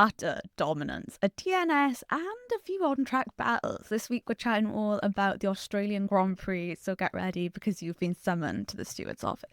utter dominance, a DNS, and a few on-track battles. This week we're chatting all about the Australian Grand Prix, so get ready because you've been summoned to the steward's office.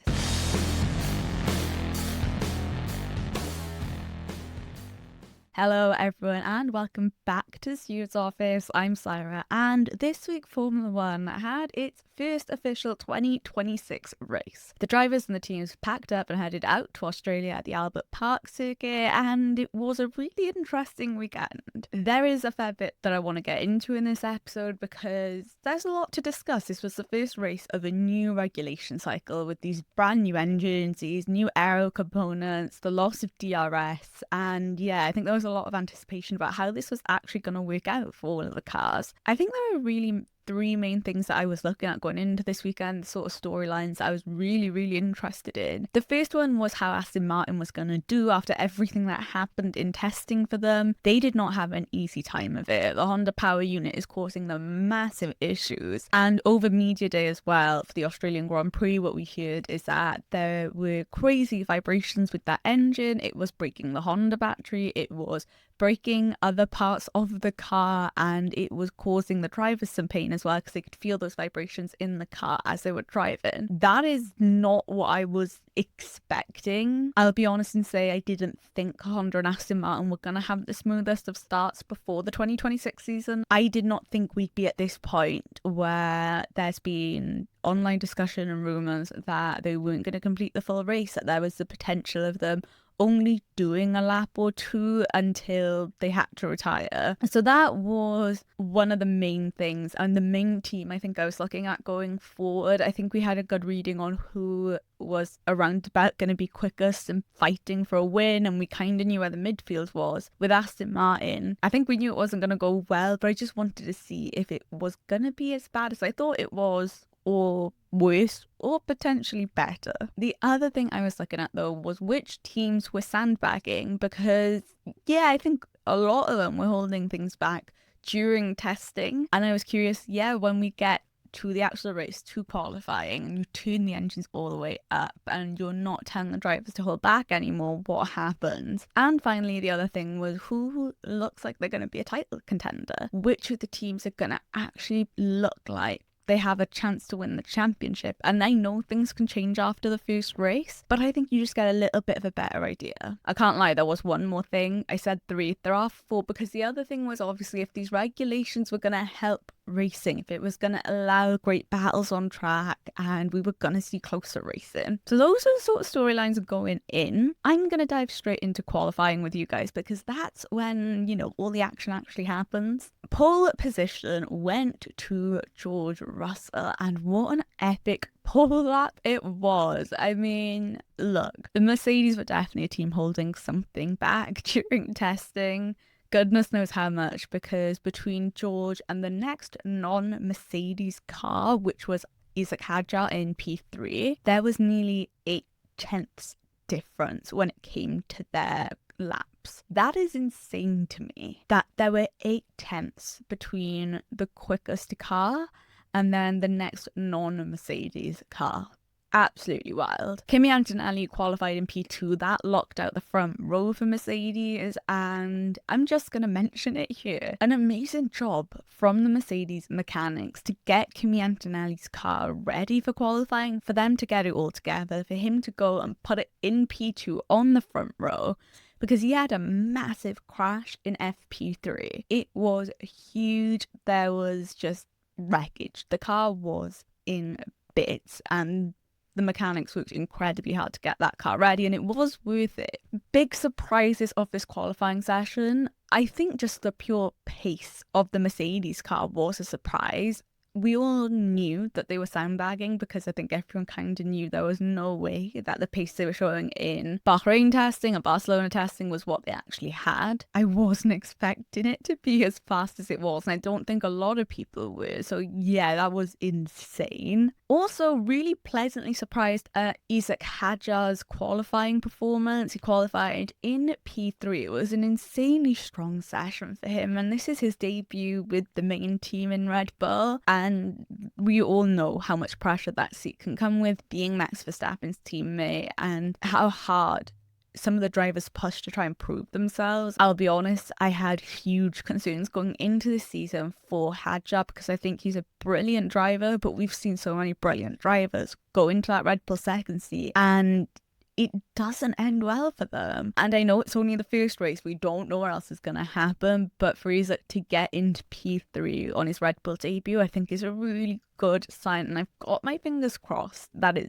Hello everyone and welcome back to the Steward's Office. I'm Sarah, and this week Formula 1 had its first official 2026 race. The drivers and the teams packed up and headed out to Australia at the Albert Park circuit, and it was a really interesting weekend. There is a fair bit that I want to get into in this episode because there's a lot to discuss. This was the first race of a new regulation cycle with these brand new engines, these new aero components, the loss of DRS, and yeah, I think there was a lot of anticipation about how this was actually going to work out for all of the cars. I think there are really three main things that I was looking at going into this weekend, the sort of storylines I was really interested in. The first one was how Aston Martin was going to do after everything that happened in testing for them. They did not have an easy time of it. The Honda power unit is causing them massive issues, and over media day as well for the Australian Grand Prix, what we heard is that there were crazy vibrations with that engine. It was breaking the Honda battery, it was breaking other parts of the car, and it was causing the drivers some pain as well because they could feel those vibrations in the car as they were driving. That is not what I was expecting. I'll be honest and say I didn't think Honda and Aston Martin were going to have the smoothest of starts before the 2026 season. I did not think we'd be at this point where there's been online discussion and rumours that they weren't going to complete the full race, that there was the potential of them only doing a lap or two until they had to retire. So that was one of the main things, and the main team I think I was looking at going forward. I think we had a good reading on who was around about going to be quickest and fighting for a win, and we kind of knew where the midfield was. With Aston Martin, I think we knew it wasn't going to go well, but I just wanted to see if it was going to be as bad as I thought it was, or worse, or potentially better. The other thing I was looking at though was which teams were sandbagging, because I think a lot of them were holding things back during testing, and I was curious, when we get to the actual race, to qualifying, and you turn the engines all the way up and you're not telling the drivers to hold back anymore, what happens? And finally, the other thing was who looks like they're going to be a title contender. Which of the teams are going to actually look like they have a chance to win the championship? And I know things can change after the first race, but I think you just get a little bit of a better idea. I can't lie, there was one more thing. I said 3, there are 4, because the other thing was obviously if these regulations were going to help racing, if it was going to allow great battles on track, and we were going to see closer racing. So those are the sort of storylines going in. I'm going to dive straight into qualifying with you guys because that's when, all the action actually happens. Pole position went to George Russell, and what an epic pole lap it was. I mean, look, the Mercedes were definitely a team holding something back during testing. Goodness knows how much, because between George and the next non-Mercedes car, which was Isaac Hadjar in P3, there was nearly 8/10 difference when it came to their laps. That is insane to me, that there were 8/10 between the quickest car and then the next non-Mercedes car. Absolutely wild. Kimi Antonelli qualified in P2. That locked out the front row for Mercedes, and I'm just going to mention it here. An amazing job from the Mercedes mechanics to get Kimi Antonelli's car ready for qualifying, for them to get it all together, for him to go and put it in P2 on the front row, because he had a massive crash in FP3. It was huge. There was just wreckage. The car was in bits, and the mechanics worked incredibly hard to get that car ready, and it was worth it. Big surprises of this qualifying session. I think just the pure pace of the Mercedes car was a surprise. We all knew that they were sandbagging because I think everyone kind of knew there was no way that the pace they were showing in Bahrain testing and Barcelona testing was what they actually had. I wasn't expecting it to be as fast as it was, and I don't think a lot of people were. So that was insane. Also, really pleasantly surprised at Isaac Hadjar's qualifying performance. He qualified in P3. It was an insanely strong session for him, and this is his debut with the main team in Red Bull, and we all know how much pressure that seat can come with, being Max Verstappen's teammate, and how hard some of the drivers push to try and prove themselves. I'll be honest, I had huge concerns going into the season for Hadjar because I think he's a brilliant driver, but we've seen so many brilliant drivers go into that Red Bull second seat and it doesn't end well for them. And I know it's only the first race. We don't know what else is going to happen. But for Isaac to get into P3 on his Red Bull debut, I think is a really good sign. And I've got my fingers crossed that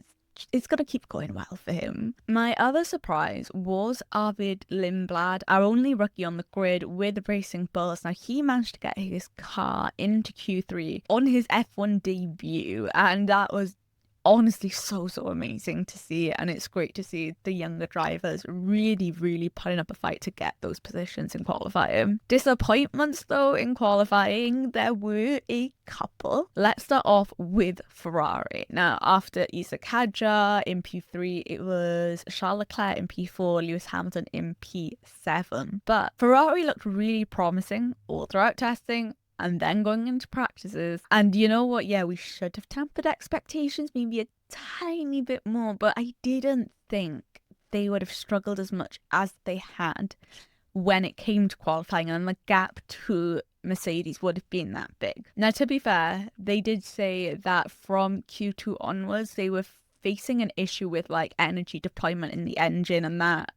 it's going to keep going well for him. My other surprise was Arvid Lindblad, our only rookie on the grid with Racing Bulls. Now, he managed to get his car into Q3 on his F1 debut. And that was honestly so amazing to see, and it's great to see the younger drivers really putting up a fight to get those positions in qualifying. Disappointments though in qualifying, there were a couple. Let's start off with Ferrari. Now, after Isaac Hadjar in P3, it was Charles Leclerc in P4, Lewis Hamilton in P7. But Ferrari looked really promising all throughout testing and then going into practices. And you know what? Yeah, we should have tempered expectations maybe a tiny bit more, but I didn't think they would have struggled as much as they had when it came to qualifying, and the gap to Mercedes would have been that big. Now, to be fair, they did say that from Q2 onwards, they were facing an issue with like energy deployment in the engine, and that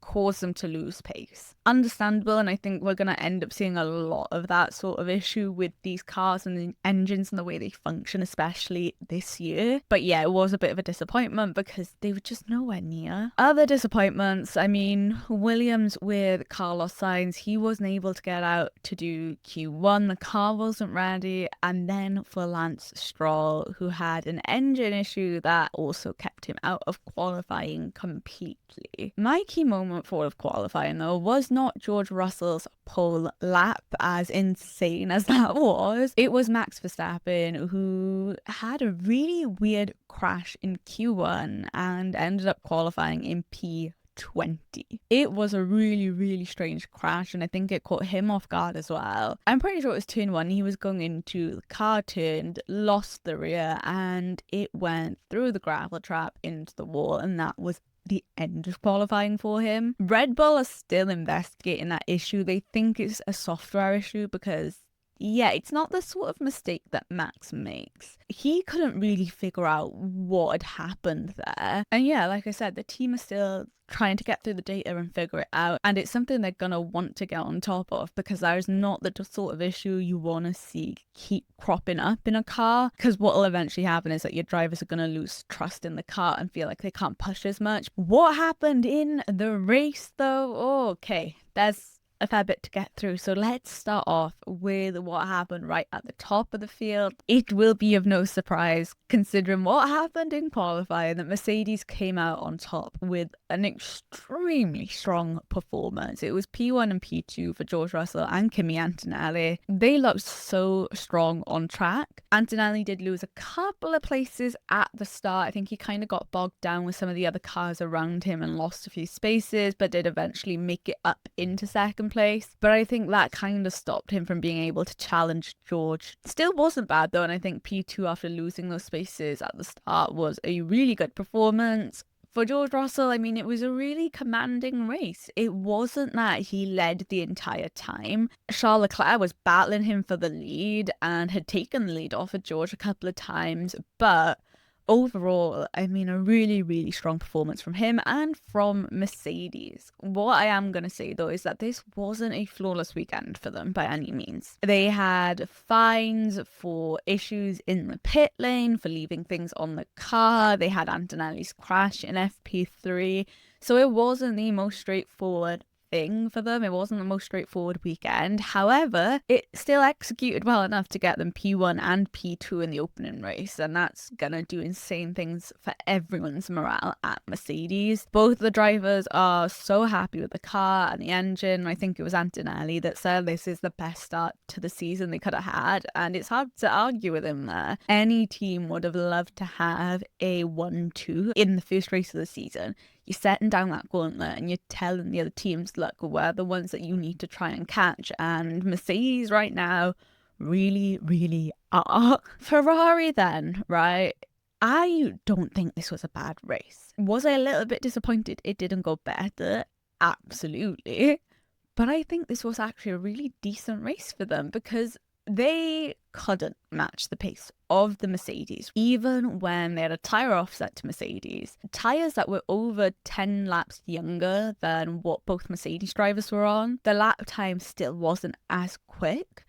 caused them to lose pace. Understandable, and I think we're going to end up seeing a lot of that sort of issue with these cars and the engines and the way they function, especially this year. But yeah, it was a bit of a disappointment because they were just nowhere near. Other disappointments, I mean, Williams with Carlos Sainz, he wasn't able to get out to do Q1, the car wasn't ready, and then for Lance Stroll, who had an engine issue that also kept him out of qualifying completely. My key moment for all of qualifying though was not George Russell's pole lap, as insane as that was. It was Max Verstappen, who had a really weird crash in Q1 and ended up qualifying in P20. It was a really strange crash, and I think it caught him off guard as well. I'm pretty sure it was turn 1. He was going into the car, turned, lost the rear, and it went through the gravel trap into the wall, and that was the end of qualifying for him. Red Bull are still investigating that issue. They think it's a software issue because, yeah, it's not the sort of mistake that Max makes. He couldn't really figure out what had happened there. And yeah, like I said, the team is still trying to get through the data and figure it out. And it's something they're going to want to get on top of, because that is not the sort of issue you want to see keep cropping up in a car. Because what will eventually happen is that your drivers are going to lose trust in the car and feel like they can't push as much. What happened in the race though? Okay, there's a fair bit to get through, so let's start off with what happened right at the top of the field. It will be of no surprise, considering what happened in qualifying, that Mercedes came out on top with an extremely strong performance. It was P1 and P2 for George Russell and Kimi Antonelli. They looked so strong on track. Antonelli did lose a couple of places at the start. I think he kind of got bogged down with some of the other cars around him and lost a few spaces, but did eventually make it up into second place. But I think that kind of stopped him from being able to challenge George. Still wasn't bad though, and I think P2, after losing those spaces at the start, was a really good performance. For George Russell, I mean, it was a really commanding race. It wasn't that he led the entire time. Charles Leclerc was battling him for the lead and had taken the lead off of George a couple of times, but overall, I mean, a really strong performance from him and from Mercedes. What I am going to say though is that this wasn't a flawless weekend for them by any means. They had fines for issues in the pit lane, for leaving things on the car. They had Antonelli's crash in FP3. So it wasn't the most straightforward thing for them. It wasn't the most straightforward weekend. However, it still executed well enough to get them P1 and P2 in the opening race, and that's gonna do insane things for everyone's morale at Mercedes. Both the drivers are so happy with the car and the engine. I think it was Antonelli that said this is the best start to the season they could have had, and it's hard to argue with him there. Any team would have loved to have a 1-2 in the first race of the season. You're setting down that gauntlet and you're telling the other teams, look, we're the ones that you need to try and catch. And Mercedes right now really are. Ferrari then, right? I don't think this was a bad race. Was I a little bit disappointed it didn't go better? Absolutely. But I think this was actually a really decent race for them because they couldn't match the pace of the Mercedes, even when they had a tyre offset to Mercedes. Tyres that were over 10 laps younger than what both Mercedes drivers were on. The lap time still wasn't as quick,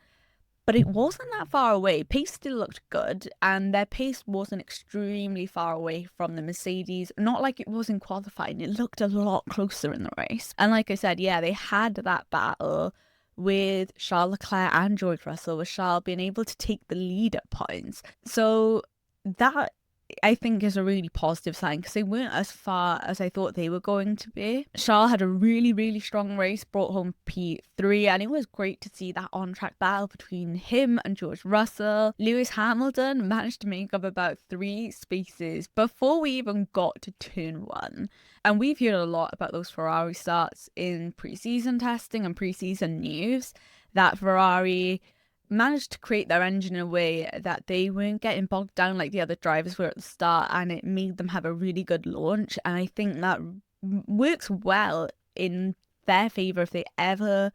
but it wasn't that far away. Pace still looked good, and their pace wasn't extremely far away from the Mercedes. Not like it was in qualifying. It looked a lot closer in the race. And like I said, yeah, they had that battle with Charles Leclerc and George Russell, with Charles being able to take the lead at points. So that, I think, is a really positive sign because they weren't as far as I thought they were going to be. Charles had a really, really strong race, brought home P3, and it was great to see that on-track battle between him and George Russell. Lewis Hamilton managed to make up about 3 spaces before we even got to turn 1. And we've heard a lot about those Ferrari starts in pre-season testing and pre-season news, that Ferrari managed to create their engine in a way that they weren't getting bogged down like the other drivers were at the start, and it made them have a really good launch. And I think that works well in their favour if they ever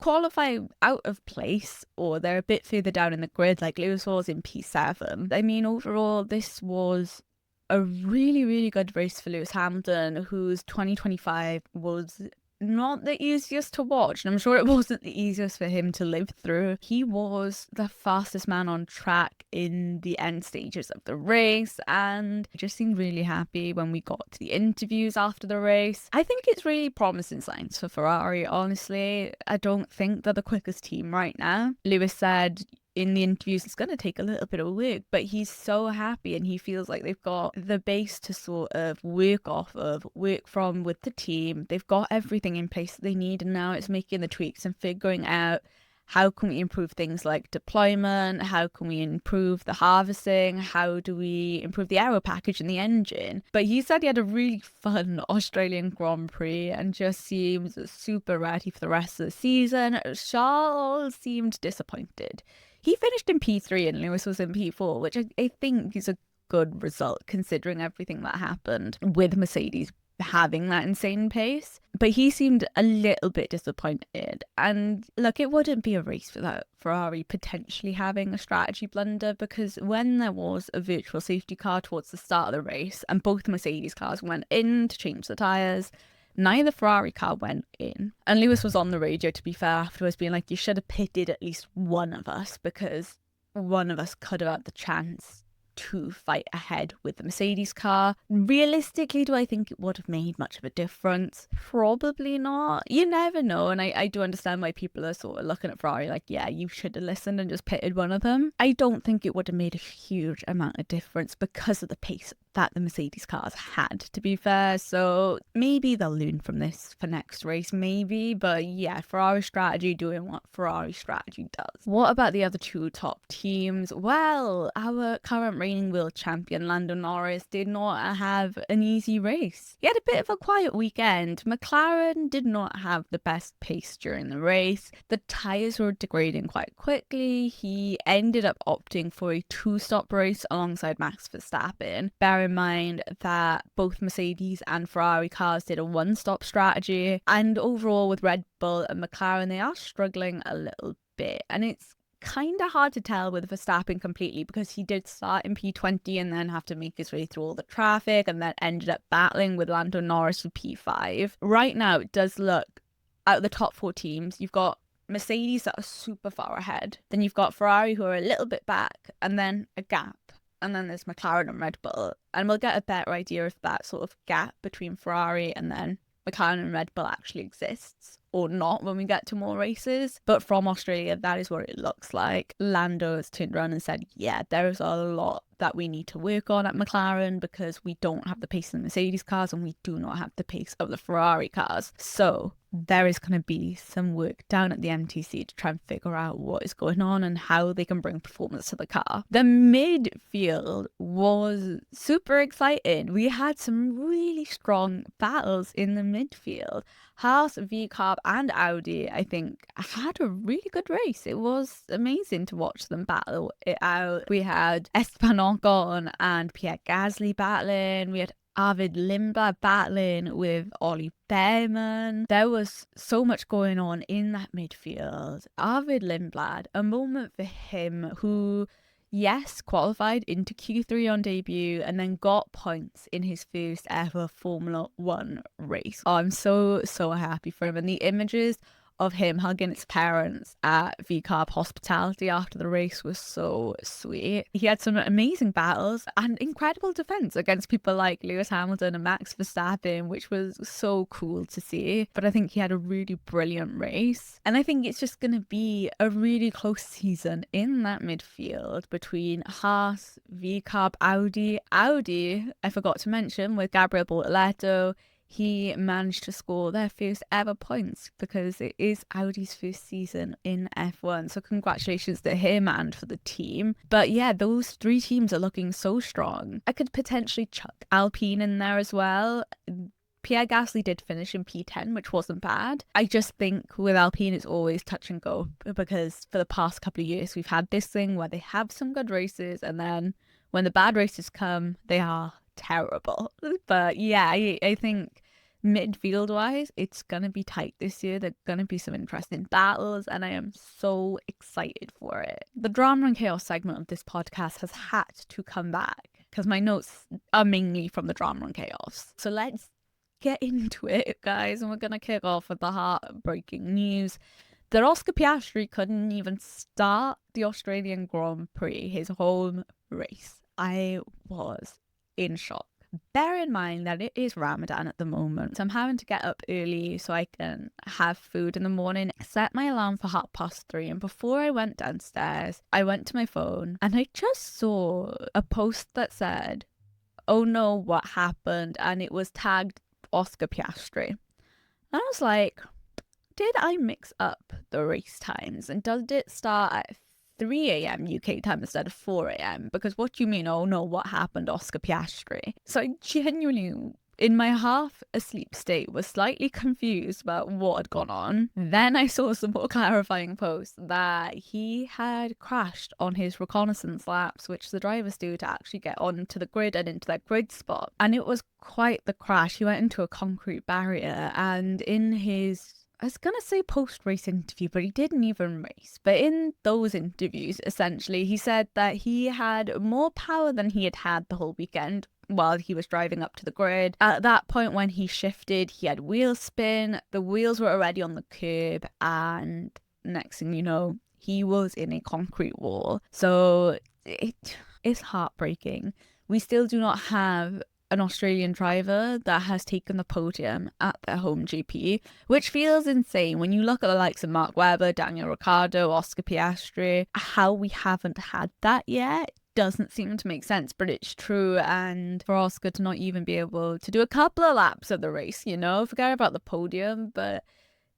qualify out of place or they're a bit further down in the grid like Lewis was in P7. I mean, overall, this was a really, really good race for Lewis Hamilton, whose 2025 was not the easiest to watch, and I'm sure it wasn't the easiest for him to live through. He was the fastest man on track in the end stages of the race, and I just seemed really happy when we got to the interviews after the race. I think it's really promising signs for Ferrari, honestly. I don't think they're the quickest team right now. Lewis said in the interviews it's going to take a little bit of work, but he's so happy and he feels like they've got the base to sort of work off of, work from with the team. They've got everything in place that they need, and now it's making the tweaks and figuring out how can we improve things like deployment, how can we improve the harvesting, how do we improve the aero package and the engine. But he said he had a really fun Australian Grand Prix and just seems super ready for the rest of the season. Charles seemed disappointed. He finished in P3 and Lewis was in P4, which I think is a good result considering everything that happened with Mercedes having that insane pace. But he seemed a little bit disappointed. And look, it wouldn't be a race without Ferrari potentially having a strategy blunder, because when there was a virtual safety car towards the start of the race and both Mercedes cars went in to change the tyres, neither Ferrari car went in. And Lewis was on the radio, to be fair, afterwards being like, you should have pitted at least one of us because one of us could have had the chance to fight ahead with the Mercedes car. Realistically, do I think it would have made much of a difference? Probably not. You never know. And I do understand why people are sort of looking at Ferrari like, yeah, you should have listened and just pitted one of them. I don't think it would have made a huge amount of difference because of the pace that the Mercedes cars had, to be fair. So maybe they'll learn from this for next race, maybe. But yeah, Ferrari strategy doing what Ferrari strategy does. What about the other 2 top teams? Well, our current reigning world champion Lando Norris did not have an easy race. He had a bit of a quiet weekend. McLaren did not have the best pace during the race. The tyres were degrading quite quickly. He ended up opting for a 2-stop race alongside Max Verstappen. Bear in mind that both Mercedes and Ferrari cars did a 1-stop strategy, and overall with Red Bull and McLaren, they are struggling a little bit, and it's kind of hard to tell with Verstappen completely because he did start in P20 and then have to make his way through all the traffic and then ended up battling with Lando Norris for P5. Right now, it does look, out of the top 4 teams, you've got Mercedes that are super far ahead, then you've got Ferrari who are a little bit back, and then a gap. And then there's McLaren and Red Bull. And we'll get a better idea if that sort of gap between Ferrari and then McLaren and Red Bull actually exists or not when we get to more races. But from Australia, that is what it looks like. Lando has turned around and said, yeah, there is a lot that we need to work on at McLaren because we don't have the pace of the Mercedes cars and we do not have the pace of the Ferrari cars. So there is going to be some work down at the MTC to try and figure out what is going on and how they can bring performance to the car. The midfield was super exciting. We had some really strong battles in the midfield. Haas v Carb and Audi, I think, had a really good race. It was amazing to watch them battle it out. We had Esteban Ocon and Pierre Gasly battling. We had Arvid Lindblad battling with Ollie Behrman. There was so much going on in that midfield. Arvid Lindblad, a moment for him who, yes, qualified into Q3 on debut and then got points in his first ever Formula One race. Oh, I'm so happy for him. And the images of him hugging his parents at VCarb Hospitality after the race was so sweet. He had some amazing battles and incredible defense against people like Lewis Hamilton and Max Verstappen, which was so cool to see. But I think he had a really brilliant race. And I think it's just going to be a really close season in that midfield between Haas, VCarb, Audi, I forgot to mention, with Gabriel Bortoleto. He managed to score their first ever points because it is Audi's first season in F1. So congratulations to him and for the team. But yeah, those three teams are looking so strong. I could potentially chuck Alpine in there as well. Pierre Gasly did finish in P10, which wasn't bad. I just think with Alpine, it's always touch and go because for the past couple of years, we've had this thing where they have some good races and then when the bad races come, they are terrible. But yeah, I think midfield wise it's gonna be tight this year. There's gonna be some interesting battles and I am so excited for it. The drama and chaos segment of this podcast has had to come back because my notes are mainly from the drama and chaos. So let's get into it, guys, and we're gonna kick off with the heartbreaking news that Oscar Piastri couldn't even start the Australian Grand Prix, his home race. I was in shock. Bear in mind that it is Ramadan at the moment, so I'm having to get up early so I can have food in the morning. Set my alarm for 3:30, and before I went downstairs, I went to my phone and I just saw a post that said, "Oh no, what happened?" and it was tagged Oscar Piastri. And I was like, did I mix up the race times? And does it start at 3 a.m. UK time instead of 4 a.m? Because what do you mean, oh no, what happened, Oscar Piastri? So I genuinely, in my half asleep state, was slightly confused about what had gone on. Then I saw some more clarifying posts that he had crashed on his reconnaissance laps, which the drivers do to actually get onto the grid and into their grid spot. And it was quite the crash. He went into a concrete barrier, and in his, I was going to say post-race interview, but he didn't even race. But in those interviews, essentially, he said that he had more power than he had had the whole weekend while he was driving up to the grid. At that point, when he shifted, he had wheel spin. The wheels were already on the curb, and next thing you know, he was in a concrete wall. So it is heartbreaking. We still do not have an Australian driver that has taken the podium at their home GP, which feels insane when you look at the likes of Mark Webber, Daniel Ricciardo, Oscar Piastri. How we haven't had that yet doesn't seem to make sense, but it's true. And for Oscar to not even be able to do a couple of laps of the race, you know, forget about the podium, but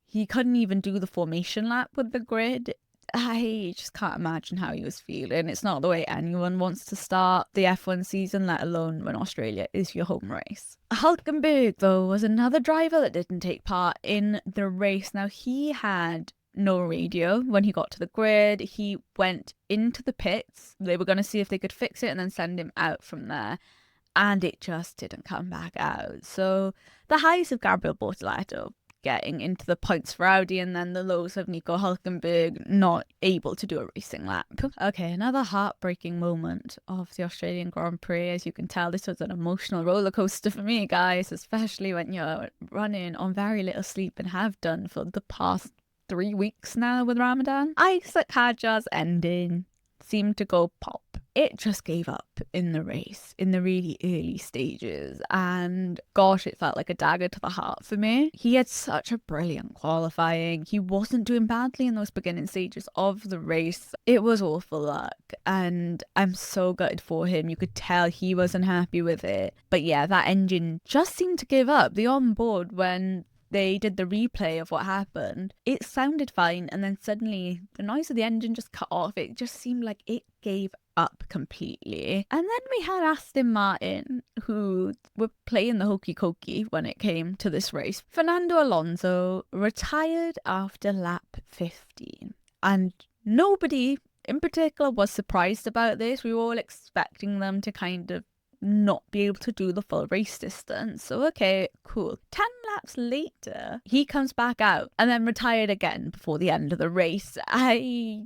he couldn't even do the formation lap with the grid. I just can't imagine how he was feeling. It's not the way anyone wants to start the F1 season, let alone when Australia is your home race. Hulkenberg, though, was another driver that didn't take part in the race. Now, he had no radio when he got to the grid. He went into the pits. They were going to see if they could fix it and then send him out from there. And it just didn't come back out. So the highs of Gabriel Bortoleto getting into the points for Audi, and then the lows of Nico Hulkenberg not able to do a racing lap. Okay, another heartbreaking moment of the Australian Grand Prix. As you can tell, this was an emotional roller coaster for me, guys, especially when you're running on very little sleep and have done for the past 3 weeks now with Ramadan. Isaac Hadjar's ending seemed to go pop. It just gave up in the race in the really early stages, and gosh, it felt like a dagger to the heart for me. He had such a brilliant qualifying. He wasn't doing badly in those beginning stages of the race. It was awful luck, and I'm so gutted for him. You could tell he wasn't happy with it. But yeah, that engine just seemed to give up. The onboard, when they did the replay of what happened, it sounded fine, and then suddenly the noise of the engine just cut off. It just seemed like it gave up completely. And then we had Aston Martin, who were playing the hokey cokey when it came to this race. Fernando Alonso retired after lap 15. And nobody in particular was surprised about this. We were all expecting them to kind of not be able to do the full race distance. So okay, cool. 10 laps later, he comes back out and then retired again before the end of the race. I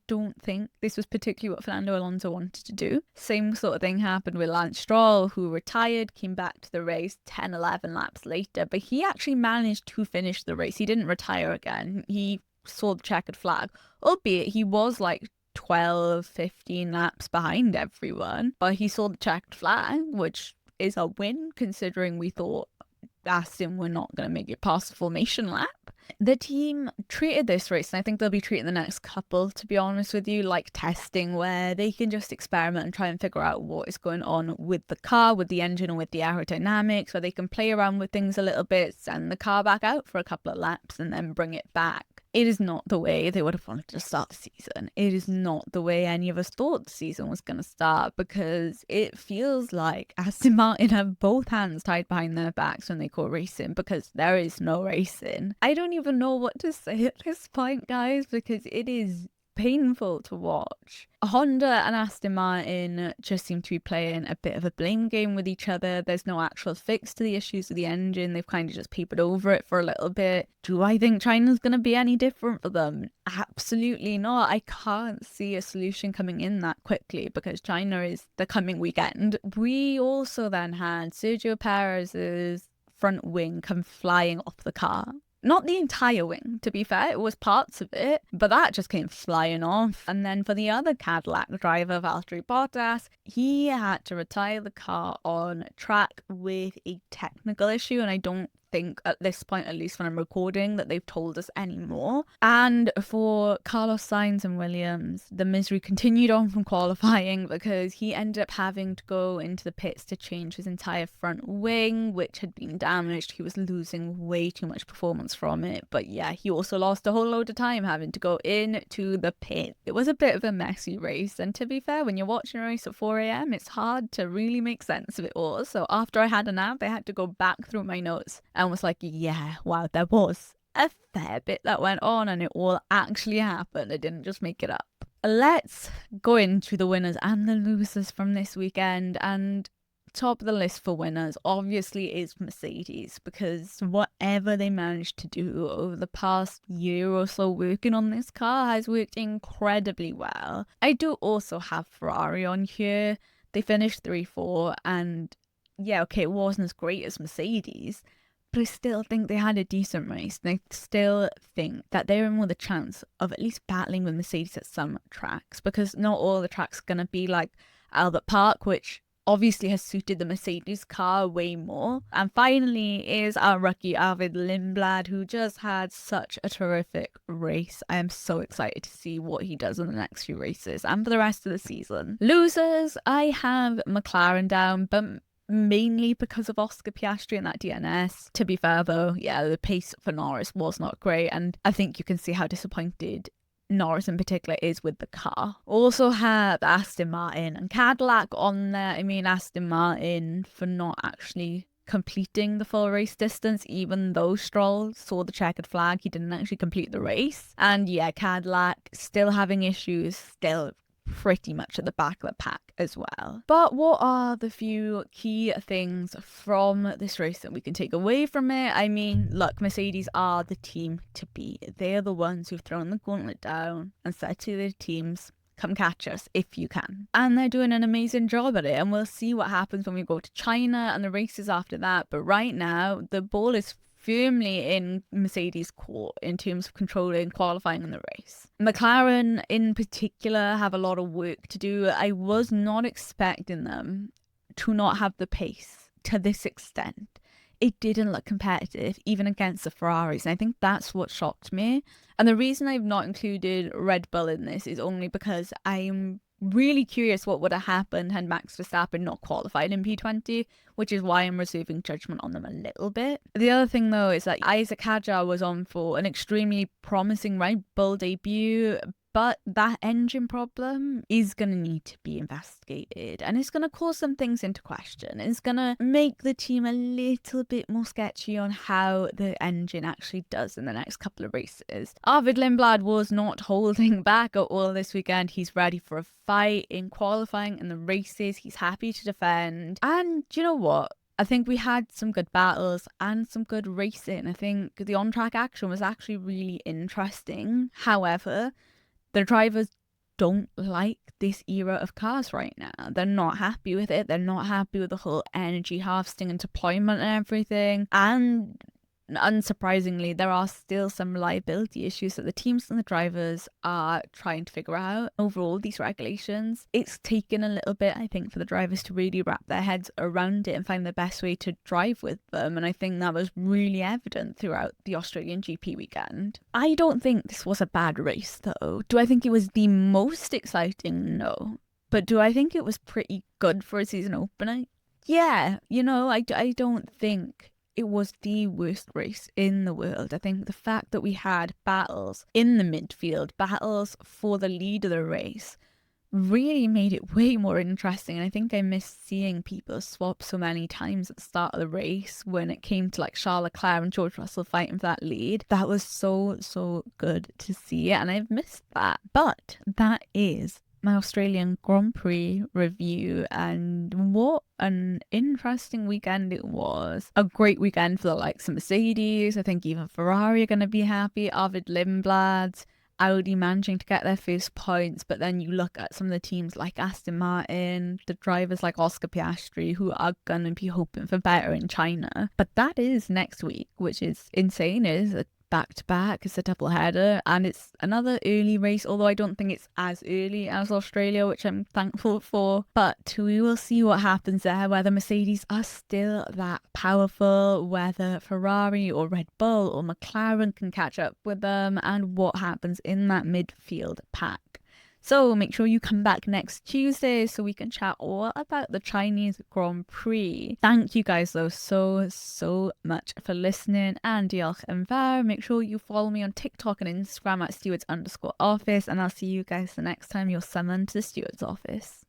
don't think this was particularly what Fernando Alonso wanted to do. Same sort of thing happened with Lance Stroll, who retired, came back to the race 10, 11 laps later, but he actually managed to finish the race. He didn't retire again. He saw the checkered flag, albeit he was like 12, 15 laps behind everyone, but he saw the checkered flag, which is a win considering we thought Aston were not going to make it past the formation lap. The team treated this race, and I think they'll be treating the next couple, to be honest with you, like testing, where they can just experiment and try and figure out what is going on with the car, with the engine, and with the aerodynamics, where they can play around with things a little bit, send the car back out for a couple of laps, and then bring it back. It is not the way they would have wanted to start the season. It is not the way any of us thought the season was going to start, because it feels like Aston Martin have both hands tied behind their backs when they call racing, because there is no racing. I don't even know what to say at this point, guys, because it is painful to watch. Honda and Aston Martin just seem to be playing a bit of a blame game with each other. There's no actual fix to the issues with the engine. They've kind of just papered over it for a little bit. Do I think China's going to be any different for them? Absolutely not. I can't see a solution coming in that quickly, because China is the coming weekend. We also then had Sergio Perez's front wing come flying off the car. Not the entire wing, to be fair, it was parts of it, but that just came flying off. And then for the other Cadillac driver, Valtteri Bottas, he had to retire the car on track with a technical issue, and I don't think at this point, at least when I'm recording, that they've told us anymore. And for Carlos Sainz and Williams, the misery continued on from qualifying, because he ended up having to go into the pits to change his entire front wing, which had been damaged. He was losing way too much performance from it. But yeah, he also lost a whole load of time having to go into the pit. It was a bit of a messy race, and to be fair, when you're watching a race at 4 a.m, it's hard to really make sense of it all. So after I had a nap, I had to go back through my notes and was like, yeah, wow, there was a fair bit that went on, and it all actually happened. I didn't just make it up. Let's go into the winners and the losers from this weekend. And top of the list for winners obviously is Mercedes, because whatever they managed to do over the past year or so working on this car has worked incredibly well. I do also have Ferrari on here. They finished 3-4, and yeah, okay, it wasn't as great as Mercedes, but I still think they had a decent race. And I still think that they're in with a chance of at least battling with Mercedes at some tracks, because not all the tracks are going to be like Albert Park, which obviously has suited the Mercedes car way more. And finally is our rookie Arvid Lindblad, who just had such a terrific race. I am so excited to see what he does in the next few races and for the rest of the season. Losers, I have McLaren down, but mainly because of Oscar Piastri and that DNS. To be fair though, yeah, the pace for Norris was not great, and I think you can see how disappointed Norris in particular is with the car. Also have Aston Martin and Cadillac on there. I mean, Aston Martin for not actually completing the full race distance, even though Stroll saw the checkered flag, he didn't actually complete the race. And yeah, Cadillac still having issues, still pretty much at the back of the pack as well. But what are the few key things from this race that we can take away from it? I mean, look, Mercedes are the team to beat. They're the ones who've thrown the gauntlet down and said to their teams, come catch us if you can. And they're doing an amazing job at it, and we'll see what happens when we go to China and the races after that. But right now, the ball is firmly in Mercedes' court in terms of controlling qualifying in the race. McLaren in particular have a lot of work to do. I was not expecting them to not have the pace to this extent. It didn't look competitive even against the Ferraris, and I think that's what shocked me. And the reason I've not included Red Bull in this is only because I'm really curious what would have happened had Max Verstappen not qualified in P20, which is why I'm reserving judgment on them a little bit. The other thing though is that Isaac Hadjar was on for an extremely promising Red Bull debut, But that engine problem is going to need to be investigated, and it's going to call some things into question. It's going to make the team a little bit more sketchy on how the engine actually does in the next couple of races. Arvid Lindblad was not holding back at all this weekend. He's ready for a fight in qualifying and the races. He's happy to defend. And you know what? I think we had some good battles and some good racing. I think the on-track action was actually really interesting. However, the drivers don't like this era of cars right now. They're not happy with it. They're not happy with the whole energy harvesting and deployment and everything. And unsurprisingly, there are still some reliability issues that the teams and the drivers are trying to figure out. Overall, these regulations, it's taken a little bit, I think, for the drivers to really wrap their heads around it and find the best way to drive with them. And I think that was really evident throughout the Australian GP weekend. I don't think this was a bad race, though. Do I think it was the most exciting? No. But do I think it was pretty good for a season opener? Yeah. I don't think it was the worst race in the world. I think the fact that we had battles in the midfield, battles for the lead of the race, really made it way more interesting. And I think I missed seeing people swap so many times at the start of the race when it came to like Charles Leclerc and George Russell fighting for that lead. That was so good to see, and I've missed that. But that is my Australian Grand Prix review, and what an interesting weekend it was. A great weekend for the likes of Mercedes. I think even Ferrari are going to be happy. Arvid Lindblad, Audi managing to get their first points, but then you look at some of the teams like Aston Martin, the drivers like Oscar Piastri, who are going to be hoping for better in China. But that is next week, which is insane. It is a back-to-back, it's a double header, and it's another early race, although I don't think it's as early as Australia, which I'm thankful for. But we will see what happens there, whether Mercedes are still that powerful, whether Ferrari or Red Bull or McLaren can catch up with them, and what happens in that midfield pack. So make sure you come back next Tuesday so we can chat all about the Chinese Grand Prix. Thank you guys though so much for listening, and diolch yn fawr. Make sure you follow me on TikTok and Instagram at stewards_office, and I'll see you guys the next time you're summoned to the Steward's office.